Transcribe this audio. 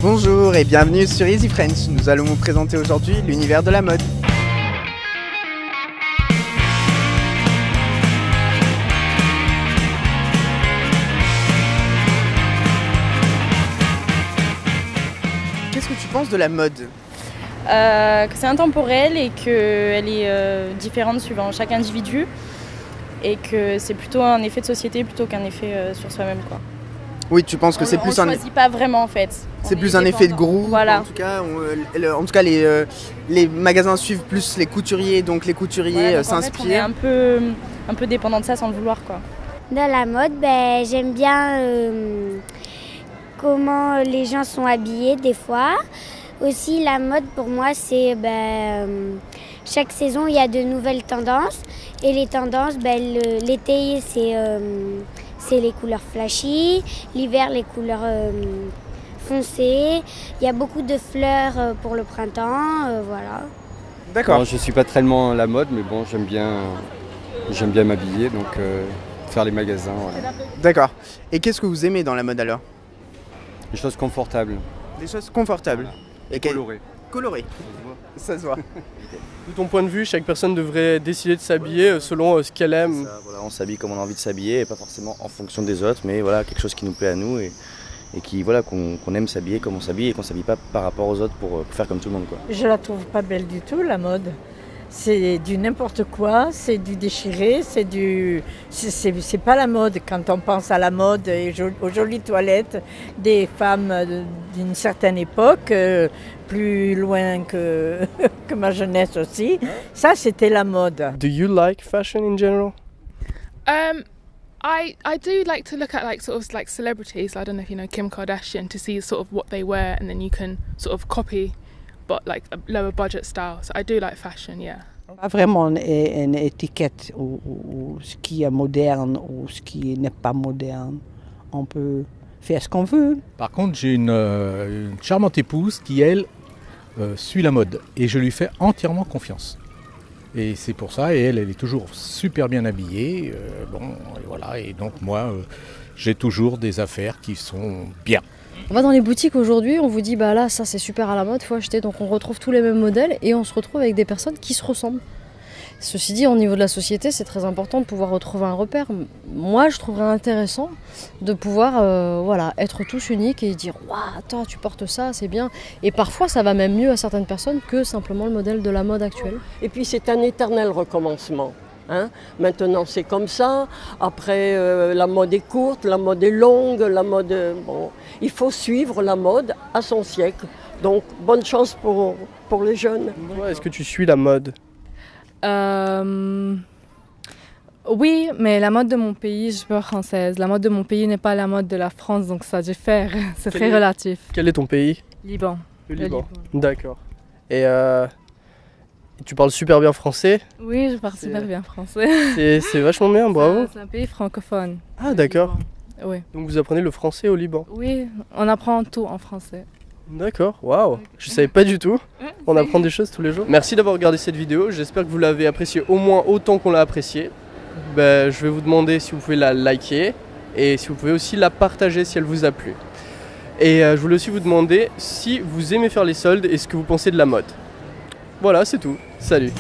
Bonjour et bienvenue sur Easy French. Nous allons vous présenter aujourd'hui l'univers de la mode. Qu'est-ce que tu penses de la mode? Que c'est intemporel et qu'elle est différente suivant chaque individu et que c'est plutôt un effet de société plutôt qu'un effet sur soi-même, quoi. Oui, tu penses que c'est plus on choisit pas vraiment en fait. C'est plus un effet de groupe. Voilà. En tout cas, les magasins suivent plus les couturiers, donc les couturiers s'inspirent. En fait, on est un peu dépendant de ça sans le vouloir, quoi. Dans la mode, j'aime bien comment les gens sont habillés des fois. Aussi, la mode pour moi, c'est chaque saison il y a de nouvelles tendances et les tendances, l'été c'est les couleurs flashy, l'hiver les couleurs foncées. Il y a beaucoup de fleurs pour le printemps, voilà. D'accord. Je suis pas tellement la mode, mais bon, j'aime bien m'habiller, donc faire les magasins. Voilà. D'accord. Et qu'est-ce que vous aimez dans la mode alors? Des choses confortables. Des choses confortables. Voilà. Et colorées. Colorées. Ça se voit. De ton point de vue, chaque personne devrait décider de s'habiller selon ce qu'elle aime. Ça, voilà, on s'habille comme on a envie de s'habiller et pas forcément en fonction des autres, mais voilà, quelque chose qui nous plaît à nous et qui voilà, qu'on aime s'habiller comme on s'habille et qu'on s'habille pas par rapport aux autres pour faire comme tout le monde, quoi. Je la trouve pas belle du tout, la mode. C'est du n'importe quoi, c'est du déchiré, c'est pas la mode. Quand on pense à la mode et aux jolies toilettes des femmes d'une certaine époque, plus loin que ma jeunesse aussi, ça c'était la mode. Do you like fashion in general? I do like to look at like celebrities. I don't know if you know Kim Kardashian, to see sort of what they wear and then you can sort of copy, but like a lower budget style. So I do like fashion, yeah. Pas vraiment une étiquette ou ce qui est moderne ou ce qui n'est pas moderne. On peut faire ce qu'on veut. Par contre, j'ai une charmante épouse qui, elle, suit la mode et je lui fais entièrement confiance. Et c'est pour ça, et elle est toujours super bien habillée. Et voilà. Et donc moi, j'ai toujours des affaires qui sont bien. On va dans les boutiques aujourd'hui, on vous dit bah là ça c'est super à la mode, faut acheter, donc on retrouve tous les mêmes modèles et on se retrouve avec des personnes qui se ressemblent. Ceci dit, au niveau de la société, c'est très important de pouvoir retrouver un repère. Moi, je trouverais intéressant de pouvoir être tous uniques et dire « Waouh, toi, tu portes ça, c'est bien ». Et parfois, ça va même mieux à certaines personnes que simplement le modèle de la mode actuelle. Et puis, c'est un éternel recommencement. Hein? Maintenant, c'est comme ça. Après, la mode est courte, la mode est longue, il faut suivre la mode à son siècle. Donc, bonne chance pour les jeunes. Ouais, est-ce que tu suis la mode? Oui, mais la mode de mon pays, je suis pas française. La mode de mon pays n'est pas la mode de la France, donc ça diffère. C'est très relatif. Quel est ton pays? Liban. Le Liban. D'accord. Et tu parles super bien français? Oui, je parle super bien français. C'est vachement bien, bravo. C'est un pays francophone. Ah d'accord. Oui. Donc vous apprenez le français au Liban? Oui, on apprend tout en français. D'accord, waouh, je savais pas du tout. On apprend des choses tous les jours. Merci d'avoir regardé cette vidéo, j'espère que vous l'avez appréciée au moins autant qu'on l'a appréciée. Je vais vous demander si vous pouvez la liker et si vous pouvez aussi la partager si elle vous a plu. Et je voulais aussi vous demander si vous aimez faire les soldes et ce que vous pensez de la mode. Voilà, c'est tout. Salut.